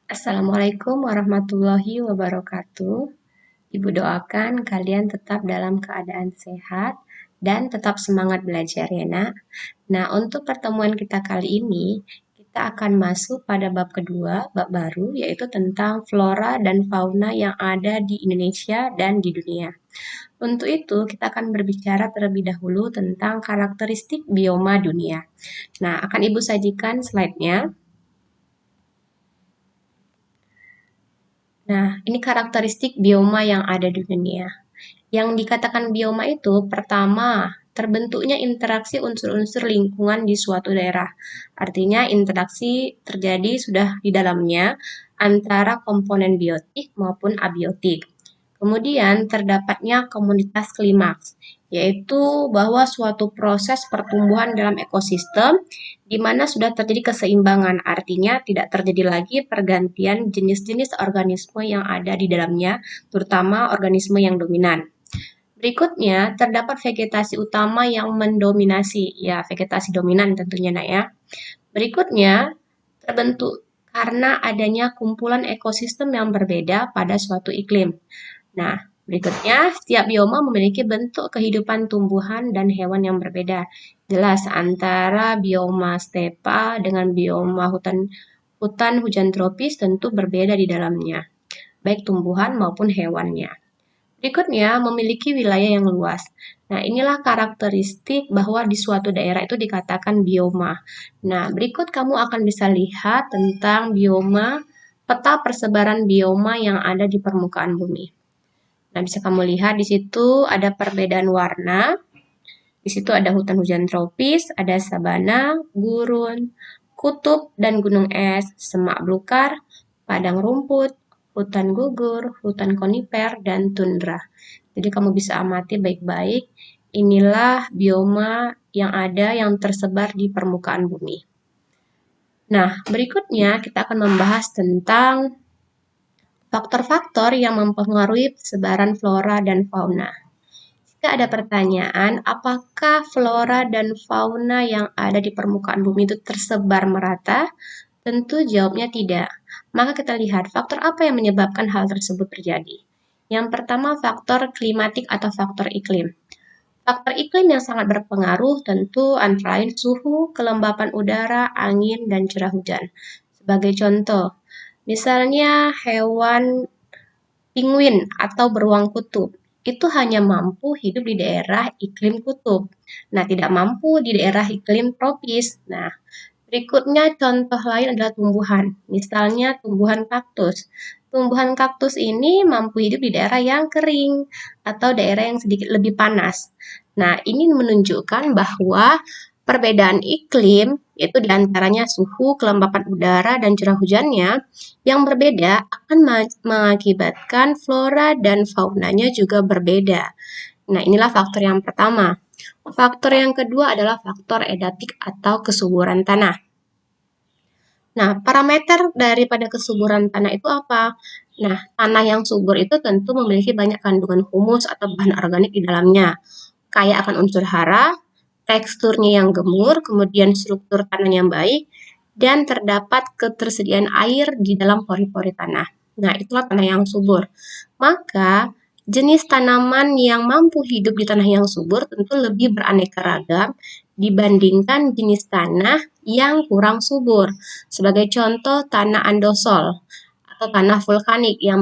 Assalamualaikum warahmatullahi wabarakatuh. Ibu doakan kalian tetap dalam keadaan sehat dan tetap semangat belajar ya nak. Nah, untuk pertemuan kita kali ini, kita akan masuk pada bab kedua, bab baru, yaitu tentang flora dan fauna yang ada di Indonesia dan di dunia. Untuk itu, kita akan berbicara terlebih dahulu tentang karakteristik bioma dunia. Nah, akan Ibu sajikan slide-nya. Nah, ini karakteristik bioma yang ada di dunia. Yang dikatakan bioma itu, pertama, terbentuknya interaksi unsur-unsur lingkungan di suatu daerah. Artinya, interaksi terjadi sudah di dalamnya antara komponen biotik maupun abiotik. Kemudian, terdapatnya komunitas klimaks, yaitu bahwa suatu proses pertumbuhan dalam ekosistem di mana sudah terjadi keseimbangan, artinya tidak terjadi lagi pergantian jenis-jenis organisme yang ada di dalamnya, terutama organisme yang dominan. Berikutnya, terdapat vegetasi utama yang mendominasi, ya vegetasi dominan tentunya nak ya. Berikutnya, terbentuk karena adanya kumpulan ekosistem yang berbeda pada suatu iklim. Nah, berikutnya, setiap bioma memiliki bentuk kehidupan tumbuhan dan hewan yang berbeda. Jelas antara bioma stepa dengan bioma hutan hujan tropis tentu berbeda di dalamnya, baik tumbuhan maupun hewannya. Berikutnya, memiliki wilayah yang luas. Nah, inilah karakteristik bahwa di suatu daerah itu dikatakan bioma. Nah, berikut kamu akan bisa lihat tentang bioma, peta persebaran bioma yang ada di permukaan bumi. Nah, bisa kamu lihat di situ ada perbedaan warna. Di situ ada hutan hujan tropis, ada sabana, gurun, kutub dan gunung es, semak belukar, padang rumput, hutan gugur, hutan konifer, dan tundra. Jadi kamu bisa amati baik-baik. Inilah bioma yang ada yang tersebar di permukaan bumi. Nah, berikutnya kita akan membahas tentang faktor-faktor yang mempengaruhi persebaran flora dan fauna. Jika ada pertanyaan, apakah flora dan fauna yang ada di permukaan bumi itu tersebar merata? Tentu jawabnya tidak. Maka kita lihat faktor apa yang menyebabkan hal tersebut terjadi. Yang pertama, faktor klimatik atau faktor iklim. Faktor iklim yang sangat berpengaruh tentu antara lain suhu, kelembapan udara, angin, dan curah hujan. Sebagai contoh, misalnya hewan penguin atau beruang kutub itu hanya mampu hidup di daerah iklim kutub. Nah, tidak mampu di daerah iklim tropis. Nah, berikutnya contoh lain adalah tumbuhan. Misalnya tumbuhan kaktus. Tumbuhan kaktus ini mampu hidup di daerah yang kering atau daerah yang sedikit lebih panas. Nah, ini menunjukkan bahwa perbedaan iklim, yaitu diantaranya suhu, kelembapan udara, dan curah hujannya, yang berbeda akan mengakibatkan flora dan faunanya juga berbeda. Nah, inilah faktor yang pertama. Faktor yang kedua adalah faktor edatik atau kesuburan tanah. Nah, parameter daripada kesuburan tanah itu apa? Nah, tanah yang subur itu tentu memiliki banyak kandungan humus atau bahan organik di dalamnya, kaya akan unsur hara, teksturnya yang gemur, kemudian struktur tanah yang baik, dan terdapat ketersediaan air di dalam pori-pori tanah. Nah, itulah tanah yang subur. Maka, jenis tanaman yang mampu hidup di tanah yang subur tentu lebih beraneka ragam dibandingkan jenis tanah yang kurang subur. Sebagai contoh, tanah andosol atau tanah vulkanik yang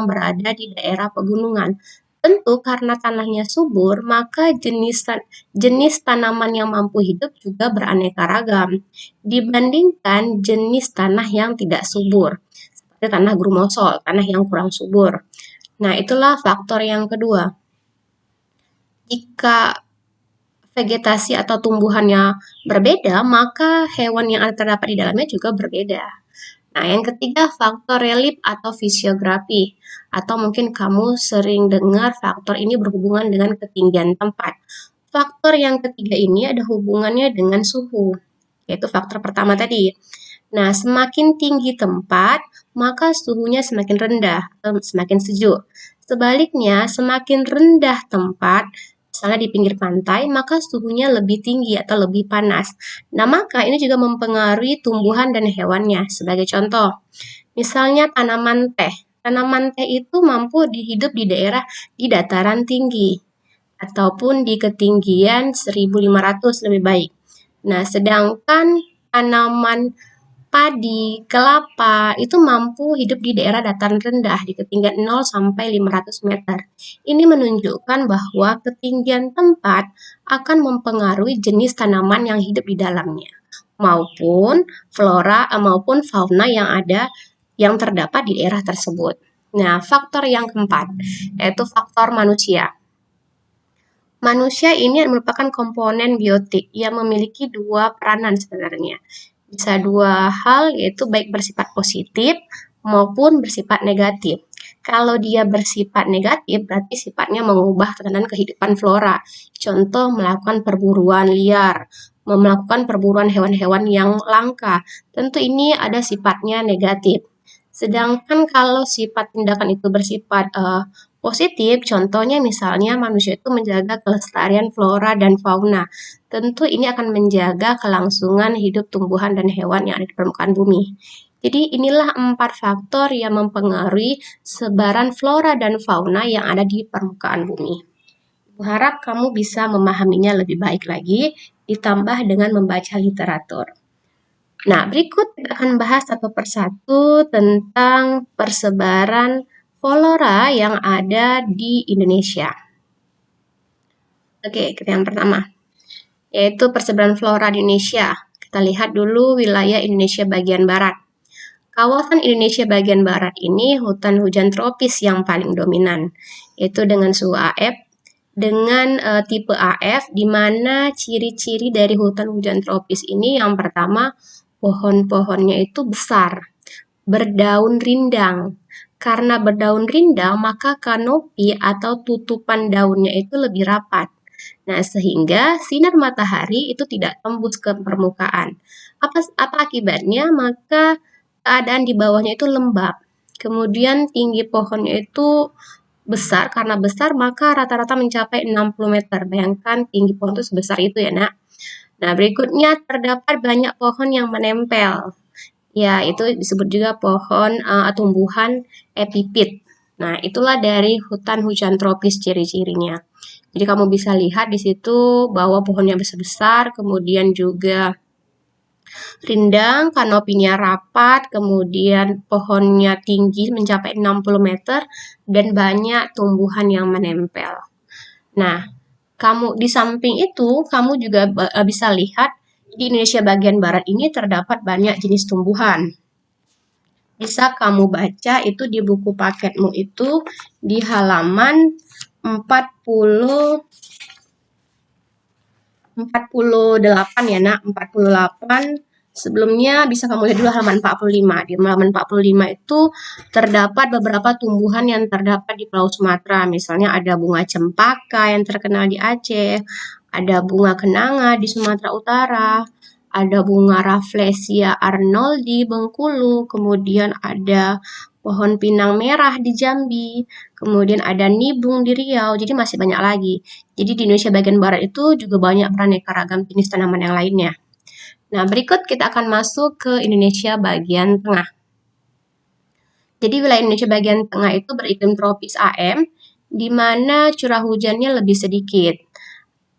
berada di daerah pegunungan. Tentu karena tanahnya subur, maka jenis tanaman yang mampu hidup juga beraneka ragam dibandingkan jenis tanah yang tidak subur, seperti tanah grumosol, tanah yang kurang subur. Nah, itulah faktor yang kedua. Jika vegetasi atau tumbuhannya berbeda, maka hewan yang terdapat di dalamnya juga berbeda. Nah, yang ketiga faktor relief atau fisiografi, atau mungkin kamu sering dengar faktor ini berhubungan dengan ketinggian tempat. Faktor yang ketiga ini ada hubungannya dengan suhu, yaitu faktor pertama tadi. Nah, semakin tinggi tempat, maka suhunya semakin rendah atau semakin sejuk. Sebaliknya, semakin rendah tempat, misalnya di pinggir pantai, maka suhunya lebih tinggi atau lebih panas. Nah, maka ini juga mempengaruhi tumbuhan dan hewannya. Sebagai contoh, Misalnya tanaman teh. Tanaman teh itu mampu hidup di daerah di dataran tinggi ataupun di ketinggian 1.500 lebih baik. Nah, sedangkan tanaman padi, kelapa itu mampu hidup di daerah dataran rendah di ketinggian 0 sampai 500 meter. Ini menunjukkan bahwa ketinggian tempat akan mempengaruhi jenis tanaman yang hidup di dalamnya maupun flora maupun fauna yang terdapat di daerah tersebut. Nah, faktor yang keempat yaitu faktor manusia. Manusia ini merupakan komponen biotik yang memiliki dua peranan sebenarnya. Bisa dua hal, yaitu baik bersifat positif maupun bersifat negatif. Kalau dia bersifat negatif, berarti sifatnya mengubah tatanan kehidupan flora. Contoh, melakukan perburuan liar, melakukan perburuan hewan-hewan yang langka. Tentu ini ada sifatnya negatif. Sedangkan kalau sifat tindakan itu bersifat positif, contohnya misalnya manusia itu menjaga kelestarian flora dan fauna. Tentu ini akan menjaga kelangsungan hidup tumbuhan dan hewan yang ada di permukaan bumi. Jadi inilah 4 faktor yang mempengaruhi sebaran flora dan fauna yang ada di permukaan bumi. Ibu harap kamu bisa memahaminya lebih baik lagi, ditambah dengan membaca literatur. Nah, berikut kita akan bahas satu persatu tentang persebaran flora yang ada di Indonesia. Oke, kita yang pertama, yaitu persebaran flora di Indonesia. Kita lihat dulu wilayah Indonesia bagian barat. Kawasan Indonesia bagian barat ini hutan hujan tropis yang paling dominan, yaitu dengan suhu AF, dengan tipe AF, di mana ciri-ciri dari hutan hujan tropis ini yang pertama, pohon-pohonnya itu besar, berdaun rindang. Karena berdaun rindang, maka kanopi atau tutupan daunnya itu lebih rapat. Nah, sehingga sinar matahari itu tidak tembus ke permukaan. Apa akibatnya? Maka keadaan di bawahnya itu lembab. Kemudian tinggi pohonnya itu besar, karena besar maka rata-rata mencapai 60 meter. Bayangkan tinggi pohon itu sebesar itu ya, Nak. Nah, berikutnya terdapat banyak pohon yang menempel. Ya, itu disebut juga pohon tumbuhan epipit. Nah, itulah dari hutan hujan tropis ciri-cirinya. Jadi kamu bisa lihat di situ bahwa pohonnya besar-besar, kemudian juga rindang, kanopinya rapat, kemudian pohonnya tinggi mencapai 60 meter, dan banyak tumbuhan yang menempel. Nah, kamu di samping itu, kamu juga bisa lihat di Indonesia bagian barat ini terdapat banyak jenis tumbuhan. Bisa kamu baca itu di buku paketmu itu di halaman 48 ya, Nak. 48. Sebelumnya bisa kamu lihat dulu halaman 45. Di halaman 45 itu terdapat beberapa tumbuhan yang terdapat di Pulau Sumatera. Misalnya ada bunga cempaka yang terkenal di Aceh, ada bunga kenanga di Sumatera Utara, ada bunga Rafflesia arnold di Bengkulu, kemudian ada pohon pinang merah di Jambi, kemudian ada nibung di Riau, jadi masih banyak lagi. Jadi di Indonesia bagian barat itu juga banyak beraneka ragam jenis tanaman yang lainnya. Nah, berikut kita akan masuk ke Indonesia bagian tengah. Jadi wilayah Indonesia bagian tengah itu beriklim tropis AM, di mana curah hujannya lebih sedikit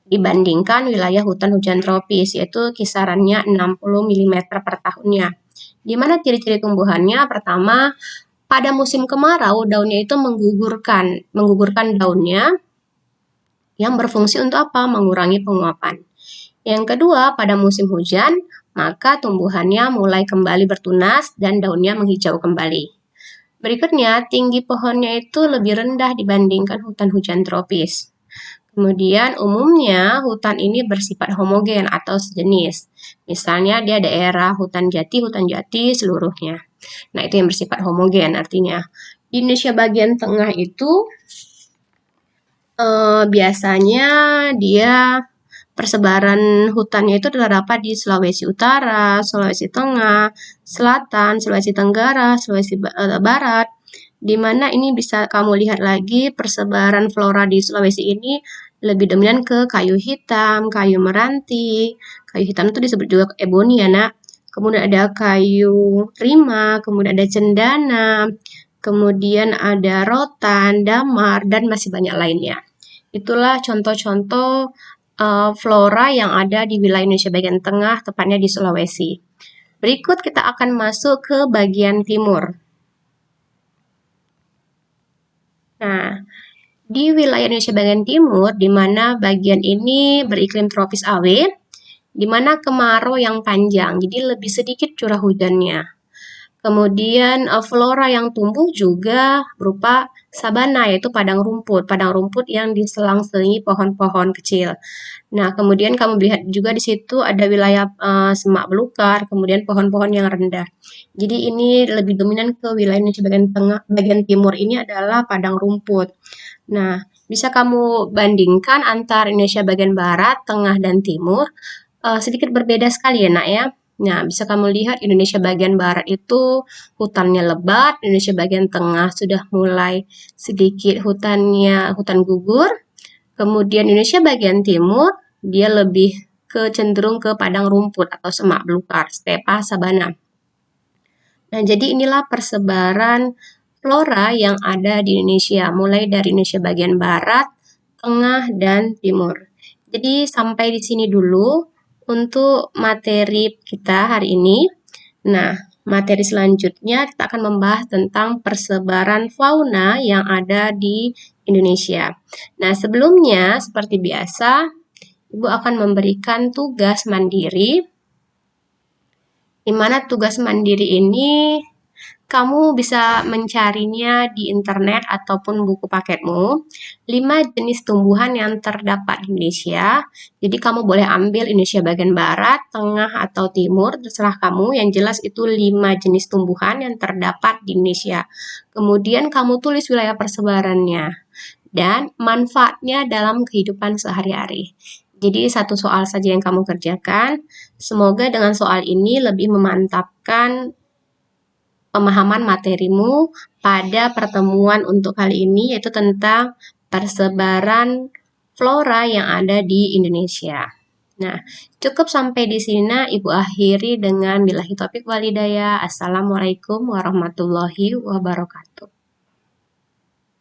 dibandingkan wilayah hutan hujan tropis, yaitu kisarannya 60 mm per tahunnya. Di mana ciri-ciri tumbuhannya? Pertama, pada musim kemarau daunnya itu menggugurkan daunnya yang berfungsi untuk apa? Mengurangi penguapan. Yang kedua, pada musim hujan, maka tumbuhannya mulai kembali bertunas dan daunnya menghijau kembali. Berikutnya, tinggi pohonnya itu lebih rendah dibandingkan hutan hujan tropis. Kemudian, umumnya hutan ini bersifat homogen atau sejenis. Misalnya, dia daerah hutan jati seluruhnya. Nah, itu yang bersifat homogen artinya. Di Indonesia bagian tengah itu biasanya dia persebaran hutannya itu terdapat di Sulawesi Utara, Sulawesi Tengah, Selatan, Sulawesi Tenggara, Sulawesi Barat, di mana ini bisa kamu lihat lagi persebaran flora di Sulawesi ini lebih dominan ke kayu hitam, kayu meranti. Kayu hitam itu disebut juga ebony ya, Nak. kemudian ada kayu rima, kemudian ada cendana, kemudian ada rotan, damar, dan masih banyak lainnya. Itulah contoh-contoh flora yang ada di wilayah Indonesia bagian tengah, tepatnya di Sulawesi. Berikut kita akan masuk ke bagian timur. Nah, di wilayah Indonesia bagian timur, di mana bagian ini beriklim tropis awet, di mana kemarau yang panjang, jadi lebih sedikit curah hujannya. Kemudian flora yang tumbuh juga berupa sabana, yaitu padang rumput yang diselang-selingi pohon-pohon kecil. Nah, kemudian kamu lihat juga di situ ada wilayah semak belukar, kemudian pohon-pohon yang rendah. Jadi ini lebih dominan ke wilayah Indonesia bagian tengah, bagian timur ini adalah padang rumput. Nah, bisa kamu bandingkan antara Indonesia bagian barat, tengah, dan timur. Sedikit berbeda sekali ya, Nak ya. Nah, bisa kamu lihat Indonesia bagian barat itu hutannya lebat, Indonesia bagian tengah sudah mulai sedikit hutan gugur. Kemudian Indonesia bagian timur, dia lebih cenderung ke padang rumput atau semak belukar, stepa, sabana. Nah, jadi inilah persebaran flora yang ada di Indonesia, mulai dari Indonesia bagian barat, tengah, dan timur. Jadi sampai di sini dulu untuk materi kita hari ini. Nah, materi selanjutnya kita akan membahas tentang persebaran fauna yang ada di Indonesia. Nah, sebelumnya seperti biasa, Ibu akan memberikan tugas mandiri, di mana tugas mandiri ini kamu bisa mencarinya di internet ataupun buku paketmu. 5 jenis tumbuhan yang terdapat di Indonesia. Jadi kamu boleh ambil Indonesia bagian barat, tengah, atau timur, terserah kamu. Yang jelas itu 5 jenis tumbuhan yang terdapat di Indonesia. Kemudian kamu tulis wilayah persebarannya dan manfaatnya dalam kehidupan sehari-hari. Jadi satu soal saja yang kamu kerjakan. Semoga dengan soal ini lebih memantapkan pemahaman materimu pada pertemuan untuk kali ini, yaitu tentang persebaran flora yang ada di Indonesia. Nah, cukup sampai di sini Ibu akhiri dengan billahi taufiq walhidayah. Assalamualaikum warahmatullahi wabarakatuh.